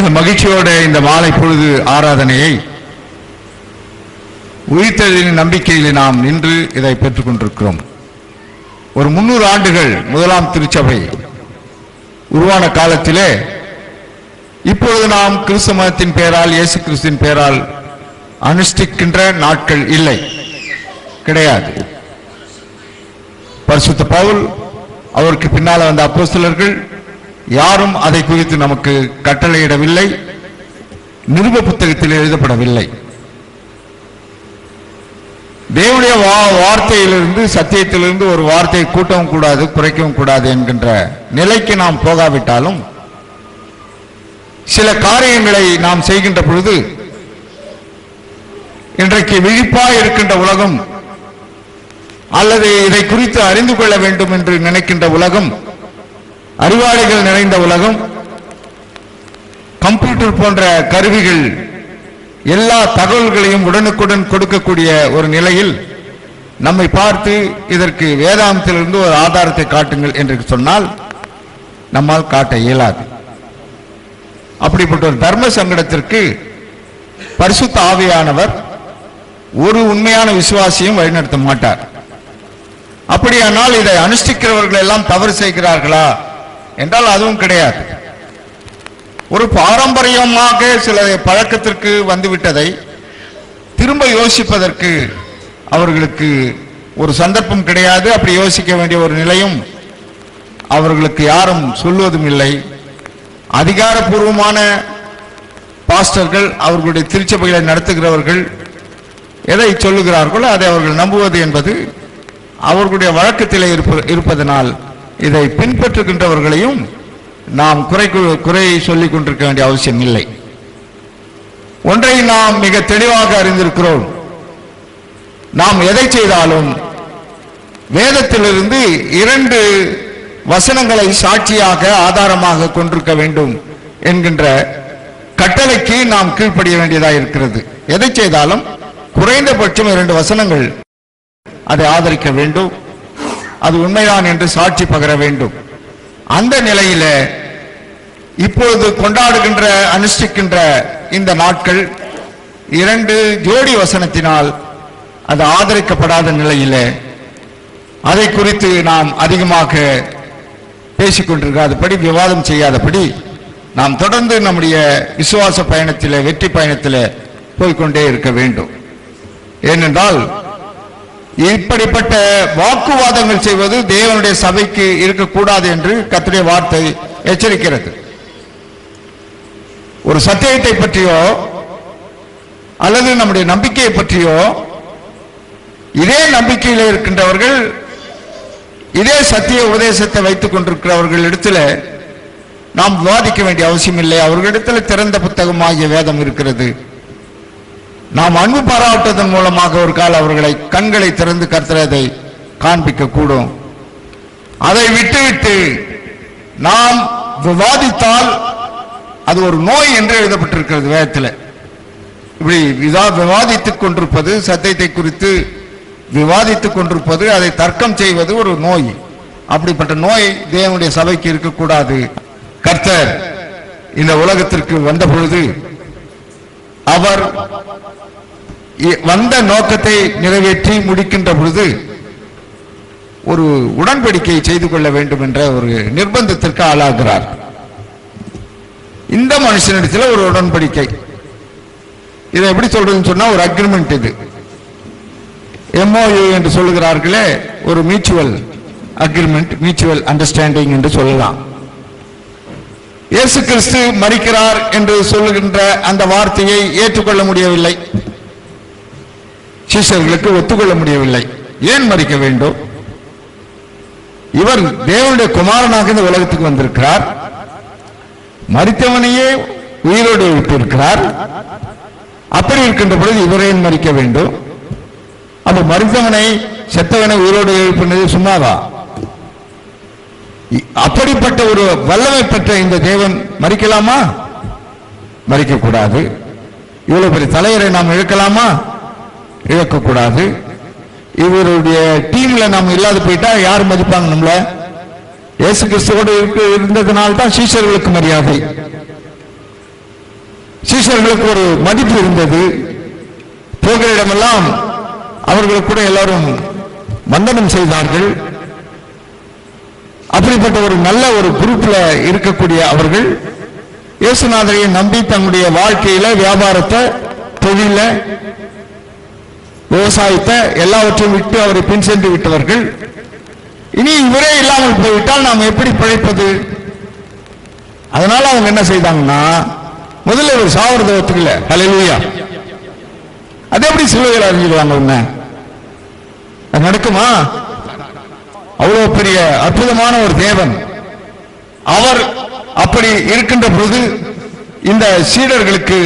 மிக மகிழ்ச்சியோட இந்த மாலை பொழுது ஆராதனையை உயிர்த்தெழுதலின் நம்பிக்கையில் நாம் நின்று இதை பெற்றுக் கொண்டிருக்கிறோம். ஒரு 300 ஆண்டுகள் முதலாம் திருச்சபை உருவான காலத்திலே இப்பொழுது நாம் கிறிஸ்து மதத்தின் பெயரால் இயேசு கிறிஸ்துவின் பெயரால் அனுஷ்டிக்கின்ற நாட்கள் இல்லை, கிடையாது. பரிசுத்த பவுல், அவருக்கு பின்னால் வந்த அப்போஸ்தலர்கள் யாரும் அதை குறித்து நமக்கு கட்டளையிடவில்லை, நிருப புத்தகத்தில் எழுதப்படவில்லை. தேவனுடைய வார்த்தையிலிருந்து, சத்தியத்திலிருந்து ஒரு வார்த்தையை கூட்டவும் கூடாது, குறைக்கவும் கூடாது என்கின்ற நிலைக்கு நாம் போகாவிட்டாலும் சில காரியங்களை நாம் செய்கின்ற பொழுது இன்றைக்கு விழிப்பாய் இருக்கின்ற உலகம் அல்லது இதை குறித்து அறிந்து கொள்ள வேண்டும் என்று நினைக்கின்ற உலகம், அறிவாளிகள் நிறைந்த உலகம், கம்ப்யூட்டர் போன்ற கருவிகள் எல்லா தகவல்களையும் உடனுக்குடன் கொடுக்கக்கூடிய ஒரு நிலையில் நம்மை பார்த்து இதற்கு வேதாந்தத்திலிருந்து ஒரு ஆதாரத்தை காட்டுங்கள் என்று சொன்னால் நம்மால் காட்ட இயலாது. அப்படிப்பட்ட ஒரு தர்ம சங்கடத்திற்கு பரிசுத்த ஆவியானவர் ஒரு உண்மையான விசுவாசியும் வழிநடத்த மாட்டார். அப்படியானால் இதை அனுஷ்டிக்கிறவர்கள் எல்லாம் தவறு செய்கிறார்களா என்றால் அதுவும் கிடையாது. ஒரு பாரம்பரியமாக சில பழக்கத்திற்கு வந்துவிட்டதை திரும்ப யோசிப்பதற்கு அவர்களுக்கு ஒரு சந்தர்ப்பம் கிடையாது. அப்படி யோசிக்க வேண்டிய ஒரு நிலையும் அவர்களுக்கு யாரும் சொல்வதும் இல்லை. அதிகாரப்பூர்வமான பாஸ்டர்கள், அவர்களுடைய திருச்சபைகளை நடத்துகிறவர்கள் எதை சொல்லுகிறார்களோ அதை அவர்கள் நம்புவது என்பது அவர்களுடைய வழக்கத்திலே இருப்பதனால் இதை பின்பற்றுகின்றவர்களையும் நாம் குறை சொல்லிக் கொண்டிருக்க வேண்டிய அவசியம் இல்லை. ஒன்றை நாம் மிக தெளிவாக அறிந்திருக்கிறோம், நாம் எதை செய்தாலும் வேதத்திலிருந்து 2 வசனங்களை சாட்சியாக ஆதாரமாக கொண்டிருக்க வேண்டும் என்கின்ற கட்டளைக்கு நாம் கீழ்ப்படிய வேண்டியதாக இருக்கிறது. எதை செய்தாலும் குறைந்தபட்சம் 2 வசனங்கள் அதை ஆதரிக்க வேண்டும், அது உண்மைதான் என்று சாட்சி பகர வேண்டும். அந்த நிலையில இப்பொழுது கொண்டாடுகின்ற அனுஷ்டிக்கின்ற இந்த நாட்கள் 2 ஜோடி வசனத்தினால் அது ஆதரிக்கப்படாத நிலையில அதை குறித்து நாம் அதிகமாக பேசிக்கொண்டிருக்காதபடி, விவாதம் செய்யாதபடி நாம் தொடர்ந்து நம்முடைய விசுவாச பயணத்தில், வெற்றி பயணத்தில் போய்கொண்டே இருக்க வேண்டும். ஏனென்றால் இப்படிப்பட்ட வாக்குவாதங்கள் செய்வது தேவனுடைய சபைக்கு இருக்கக்கூடாது என்று கர்த்தருடைய வார்த்தை எச்சரிக்கிறது. ஒரு சத்தியத்தை பற்றியோ அல்லது நம்முடைய நம்பிக்கையை பற்றியோ, இதே நம்பிக்கையில் இருக்கின்றவர்கள், இதே சத்திய உபதேசத்தை வைத்துக் கொண்டிருக்கிறவர்கள் இடத்துல நாம் விவாதிக்க வேண்டிய அவசியம் இல்லை. அவர்களிடத்தில் திறந்த புத்தகமாகிய வேதம் இருக்கிறது. நாம் அன்பு பாராட்டுவதன் மூலமாக ஒரு கால அவர்களை கண்களை திறந்து கர்த்தர் அதை காண்பிக்க கூடும். அதை விட்டுவிட்டு நாம் விவாதித்தால் அது ஒரு நோய் என்று எழுதப்பட்டிருக்கிறது வேதத்தில். இப்படி விவாதித்துக் கொண்டிருப்பது, சத்தியத்தை குறித்து விவாதித்துக் கொண்டிருப்பது, அதை தர்க்கம் செய்வது ஒரு நோய். அப்படிப்பட்ட நோய் தேவனுடைய சபைக்கு இருக்கக்கூடாது. கர்த்தர் இந்த உலகத்திற்கு வந்த பொழுது அவர் வந்த நோக்கத்தை நிறைவேற்றி முடிக்கின்ற பொழுது ஒரு உடன்படிக்கையை செய்து கொள்ள வேண்டும் என்ற ஒரு நிர்பந்தத்திற்கு ஆளாகிறார். இந்த மனுஷனிடத்தில் ஒரு உடன்படிக்கை, இதை எப்படி சொல்றதுன்னு சொன்னா ஒரு அக்ரிமெண்ட், இது MOU என்று சொல்லுகிறார்களே, ஒரு மியூச்சுவல் அக்ரிமெண்ட், மியூச்சுவல் அண்டர்ஸ்டாண்டிங் என்று சொல்லலாம். இயேசு கிறிஸ்து மரிக்கிறார் என்று சொல்லுகின்ற அந்த வார்த்தையை ஏற்றுக்கொள்ள முடியவில்லை, சீஷர்களுக்கு ஒத்துக்கொள்ள முடியவில்லை. ஏன் மரிக்க வேண்டும்? இவர் தேவனுடைய குமாரனாக இந்த உலகத்துக்கு வந்திருக்கிறார், மரித்தவனையே உயிரோடு எழுப்பியிருக்கிறார். அப்படி இருக்கின்ற பொழுது இவரே மரிக்க வேண்டும்? அப்ப மரித்தவனை, செத்தவனை உயிரோடு எழுப்பினது சும்மாவா? அப்படிப்பட்ட ஒரு வல்லமை பெற்ற இந்த தேவன் மரிக்கலாமா? மரிக்க கூடாது. இவ்வளவு பெரிய தலைவரை நாம் இழக்கலாமா? இழக்கக்கூடாது. இவருடைய டீம்ல நாம் இல்லாத போயிட்டா யார் மதிப்பாங்க நம்மள? இயேசு கிறிஸ்துவோடு இருந்ததனால்தான் சீஷர்களுக்கு மரியாதை. சீஷர்களுக்கு ஒரு மதிப்பு இருந்தது. போகிற இடமெல்லாம் அவர்களுக்கு கூட எல்லாரும் வந்தனம் செய்தார்கள். அப்படிப்பட்ட ஒரு நல்ல ஒரு குரூப்ல இருக்கக்கூடிய அவர்கள் இயேசுநாதரை நம்பி தங்களுடைய வாழ்க்கையில, வியாபாரத்தை, தொழில, விவசாயத்தை எல்லாவற்றையும் விட்டு அவரை பின் சென்று விட்டவர்கள். இனி இவரே இல்லாமல் போய்விட்டால் நாம் எப்படி பிழைப்பது? அதனால அவங்க என்ன செய்தாங்கன்னா, முதல்ல ஒரு சாவரத்தை ஒத்துக்கல. ஹல்லேலூயா. அது எப்படி சிலுவையில் அறிஞ்சிடுவாங்க? உன்ன அது நடக்குமா? அவ்வளவு பெரிய அற்புதமான ஒரு தேவன். அவர் அப்படி இருக்கின்ற பொழுது இந்த சீடர்களுக்கு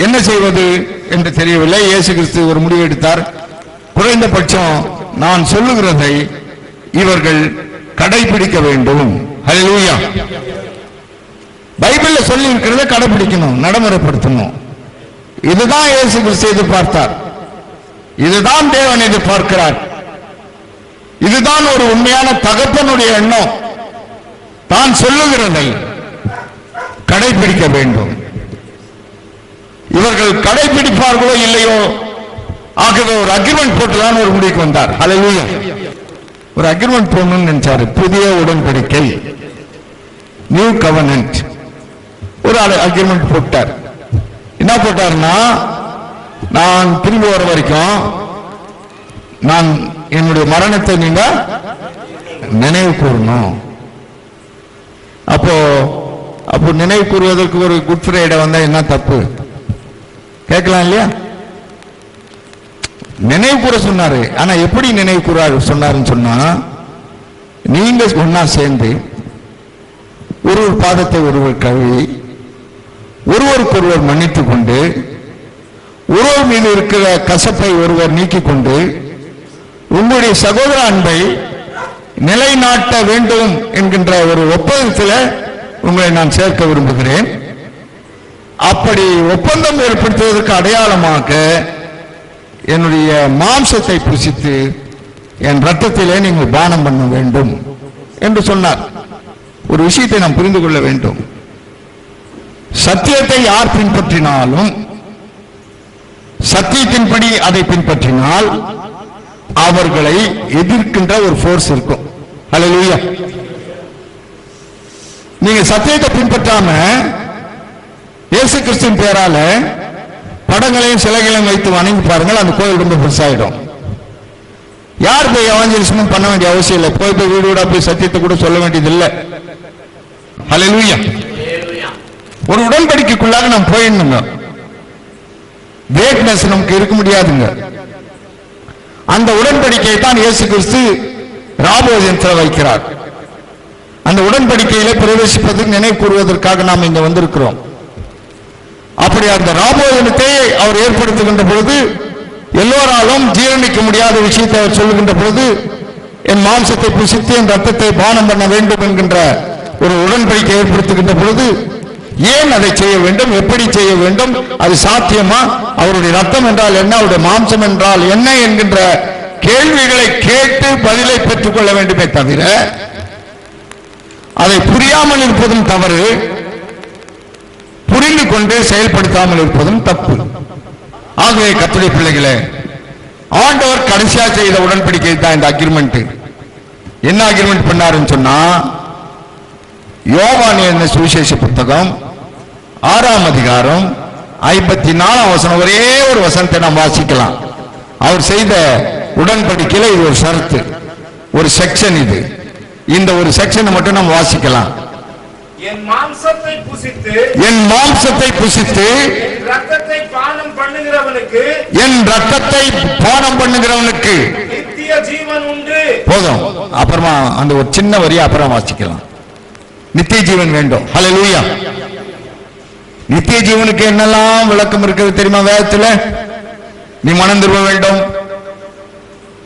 என்ன செய்வது என்று தெரியவில்லை. இயேசு கிறிஸ்து ஒரு முடிவு எடுத்தார். குறைந்தபட்சம் நான் சொல்லுகிறதை இவர்கள் கடைபிடிக்க வேண்டும். ஹல்லேலூயா. பைபிள்ல சொல்லி இருக்கிறத கடைபிடிக்கணும், நடைமுறைப்படுத்தணும். இதுதான் இயேசு கிறிஸ்து எதிர்பார்த்தார். இதுதான் தேவன் எதிர்பார்க்கிறார். இதுதான் ஒரு உண்மையான தகப்பனுடைய எண்ணம். தான் சொல்லுகிறதை கடைபிடிக்க வேண்டும். இவர்கள் கடைபிடிப்பார்களோ இல்லையோ, ஆகவே ஒரு அக்ரிமெண்ட் போட்டுதான் ஒரு முடிவுக்கு வந்தார். ஹல்லேலூயா. ஒரு அக்ரிமெண்ட் போடணும்னு நினைச்சாரு. புதிய உடன்படிக்கை, நியூ கவர்னன்ட், ஒரு அக்ரிமெண்ட் போட்டார். என்ன போட்டார்னா, நான் திரும்பி வர வரைக்கும் நான் என்னுடைய மரணத்தை நீங்க நினைவு கூறணும். அப்போ நினைவு கூறுவதற்கு ஒரு குட் ஃப்ரைடே வந்தா என்ன தப்பு? கேட்கலாம் இல்லையா? நினைவு கூற சொன்னாரு. ஆனா எப்படி நினைவு கூற சொன்னாருன்னு சொன்னா, நீங்க ஒன்னா சேர்ந்து ஒரு பாதத்தை ஒருவர் கழுவி, ஒருவருக்கு ஒருவர் மன்னித்துக் கொண்டு, ஒருவர் மீது இருக்கிற கசப்பை ஒருவர் நீக்கிக் கொண்டு, உங்களுடைய சகோதர அன்பை நிலைநாட்ட வேண்டும் என்கின்ற ஒரு ஒப்பந்தத்தில் உங்களை நான் சேர்க்க விரும்புகிறேன். அப்படி ஒப்பந்தம் ஏற்படுத்துவதற்கு அடையாளமாக என்னுடைய மாம்சத்தை புசித்து என் ரத்தத்திலே நீங்கள் பானம் பண்ண வேண்டும் என்று சொன்னார். ஒரு விஷயத்தை நாம் புரிந்து கொள்ள வேண்டும். சத்தியத்தை யார் பின்பற்றினாலும், சத்தியத்தின்படி அதை பின்பற்றினால் அவர்களை எதிர்க்கின்ற ஒரு போர்ஸ் இருக்கும். ஹல்லேலூயா. நீங்க சத்தியத்தை பின்பற்றாம இயேசு கிறிஸ்துவின் பேரால படங்களையும் சிலைகளையும் வைத்து வணங்கி பாருங்கள், அந்த கோயில் ரொம்ப பெருசாயிடும். யார் போய் எவாஞ்சலிசமும் பண்ண வேண்டிய அவசியம் இல்லை. போய் வீடு வீடா போய் சத்தியத்தை கூட சொல்ல வேண்டியது இல்லை. ஹல்லேலூயா. ஒரு உடன்படிக்கைக்குள்ளாக நாம் போயிடணுங்க. வேக்னஸ் நமக்கு இருக்க முடியாதுங்க. அந்த உடன்படிக்கையை தான் இயேசு கிறிஸ்து ராபோஜனத்தில் வைக்கிறார். அந்த உடன்படிக்கையிலே பிரவேசிப்பதற்கு நினைவு கூறுவதற்காக நாம் இங்க வந்திருக்கிறோம். அப்படி அந்த ராபோஜனத்தை அவர் ஏற்படுத்துகின்ற பொழுது, எல்லோராலும் ஜீரணிக்க முடியாத விஷயத்தை அவர் சொல்லுகின்ற பொழுது, என் மாம்சத்தை புசித்து என் ரத்தத்தை பானம் பண்ண வேண்டும் என்கின்ற ஒரு உடன்படிக்கை ஏற்படுத்துகின்ற பொழுது, ஏன் அதை செய்ய வேண்டும், எப்படி செய்ய வேண்டும், அது சாத்தியமா, அவருடைய ரத்தம் என்றால் என்ன, அவருடைய மாம்சம் என்றால் என்ன என்கின்ற கேள்விகளை கேட்டு பதிலை பெற்றுக் கொள்ள வேண்டுமே தவிர, அதை புரியாமல் இருப்பதும் தவறு, புரிந்து கொண்டு செயல்படுத்தாமல் இருப்பதும் தப்பு. ஆகவே கர்த்தருடைய பிள்ளைகளே, ஆண்டவர் கடைசியா செய்த உடன்படிக்கை தான் இந்த அக்ரிமெண்ட். என்ன அக்ரிமெண்ட் பண்ணாருன்னு சொன்னா, யோவான் எழுதின சுவிசேஷ புத்தகம் 6ஆம் அதிகாரம் 54ஆம் வசனம், ஒரே ஒரு வசனத்தை நாம் வாசிக்கலாம். அவர் செய்த உடன்படிக்கையில இது ஒரு ஷரத்து, ஒரு செக்ஷன். இது இந்த ஒரு செக்ஷனை மட்டும் நாம் வாசிக்கலாம். என் மாம்சத்தை புசித்து என் ரத்தத்தை பானம் பண்ணுகிறவனுக்கு நித்திய ஜீவன் உண்டு. போதும். அப்புறமா அந்த ஒரு சின்ன வரியை அப்புறம் வாசிக்கலாம். நித்திய ஜீவன் வேண்டும். ஹல்லேலூயா. நித்திய ஜீவனுக்கு என்னெல்லாம் விளக்கம் இருக்கிறது தெரியுமா வேதத்துல? நீ மனம் திரும்ப வேண்டும்,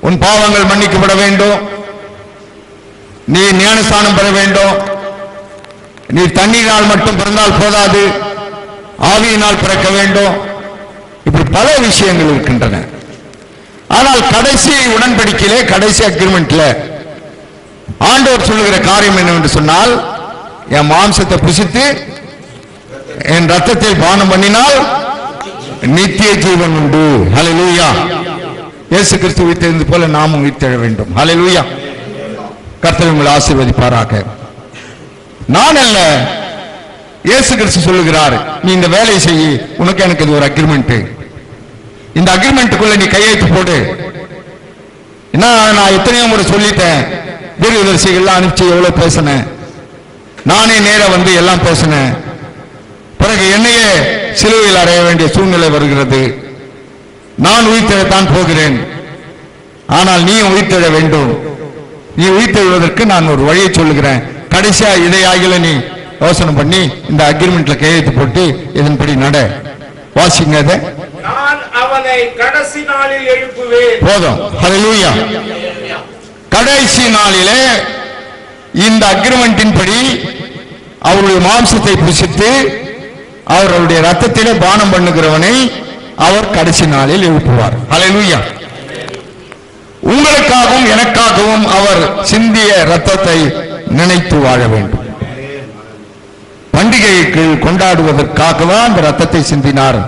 உன் பாவங்கள் மன்னிக்கப்பட வேண்டும், நீ ஞானஸ்தானம் பெற வேண்டும், நீ தண்ணீரால் மட்டும் பிறந்தால் போதாது, ஆவியினால் பிறக்க வேண்டும். இப்படி பல விஷயங்கள் இருக்கின்றன. ஆனால் கடைசி உடன்படிக்கையிலே, கடைசி அக்ரிமெண்ட்ல ஆண்டவர் சொல்லுகிற காரியம் என்னவென்று சொன்னால், என் மாம்சத்தை புசித்து என் ரத்தத்தில் பானம் பண்ணினால் நித்திய ஜீவன் உண்டு. ஹல்லேலூயா. இயேசு கிறிஸ்து உயிர்த்தெழுந்தது போல நாமும் உயிர்த்தெழ வேண்டும். ஹல்லேலூயா. கர்த்தர் உங்களை ஆசீர்வதிப்பாராக. நான் அல்ல, இயேசு கிறிஸ்து சொல்லுகிறார், நீ இந்த வேலையை செய்ய, உனக்கு எனக்கு இது ஒரு அக்ரிமெண்ட், இந்த அக்ரிமெண்ட்டுக்குள்ள நீ கையெழுத்து போடு. என்ன, நான் எத்தனையோ முறை சொல்லிட்டேன், தீர்க்கதரிசிகள்லாம் அனுப்பிச்சு எவ்வளவு பேசினேன், நானே நேர வந்து எல்லாம் பேசினேன். பிறகு என்னையே சிலுவையில் அடைய வேண்டிய சூழ்நிலை வருகிறது. நான் உயிர்த்தெழத்தான் போகிறேன், ஆனால் நீ உயிர்த்தெழ வேண்டும். நீ உயிர்த்தெழுவதற்கு நான் ஒரு வழியை சொல்லுகிறேன். கடைசியா இதையாகல நீ யோசனை பண்ணி இந்த அக்ரிமெண்ட்ல கையெழுத்து போட்டு இதன்படி நட. வாசிங்க அதை. நான் அவனை கடைசி நாளில் எழுப்புவேன். போதும். ஹல்லேலூயா. கடைசி நாளிலே இந்த அக்ரிமெண்டின் படி அவருடைய மாம்சத்தை புசித்து அவர்களுடைய ரத்தத்திலே பானம் பண்ணுகிறவனை அவர் கடைசி நாளில் எழுப்புவார். ஹல்லேலூயா. உங்களுக்காகவும் எனக்காகவும் அவர் சிந்திய ரத்தத்தை நினைத்து வாழ வேண்டும். பண்டிகைக்கு கொண்டாடுவதற்காகவா அந்த ரத்தத்தை சிந்தினார்?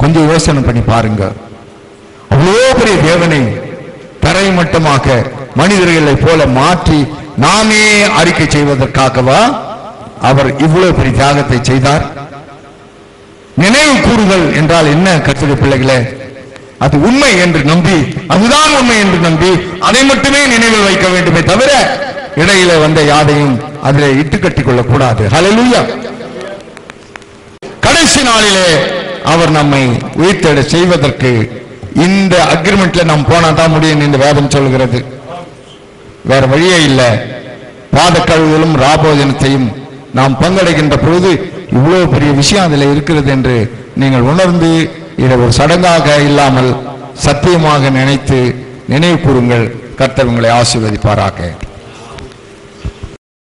கொஞ்சம் யோசனை பண்ணி பாருங்க. அவ்வளோ பெரிய தேவனை தரை மட்டமாக மனிதர்களை போல மாற்றி நாமே அறிக்கை செய்வதற்காகவா அவர் இவ்வளவு பெரிய தியாகத்தை செய்தார்? நினைவு கூறுதல் என்றால் என்ன கர்த்தருடைய பிள்ளைகளே? அது உண்மை என்று நம்பி, அதுதான் உண்மை என்று நம்பி அதை மட்டுமே நினைவில் வைக்க வேண்டுமே தவிர இடையில வந்த யாதையும் அதிலே இட்டு கட்டிக் கொள்ளக் கூடாது. ஹல்லேலூயா. கடைசி நாளிலே அவர் நம்மை உயிர்த்தெழ செய்வதற்கு இந்த அக்ரிமெண்ட்ல நாம் போனாதான் முடியும் இந்த வேதம் சொல்கிறது. வேற வழியே இல்லை. பாதக்கழுவிலும் ராபோஜனத்தையும் நாம் பங்கடைகின்ற பொழுது இவ்வளவு பெரிய விஷயம் அதில் இருக்கிறது என்று நீங்கள் உணர்ந்து இதை ஒரு சடங்காக இல்லாமல் சத்தியமாக நினைத்து நினைவு கூறுங்கள். கர்த்தர் உங்களை ஆசீர்வதிப்பாராக.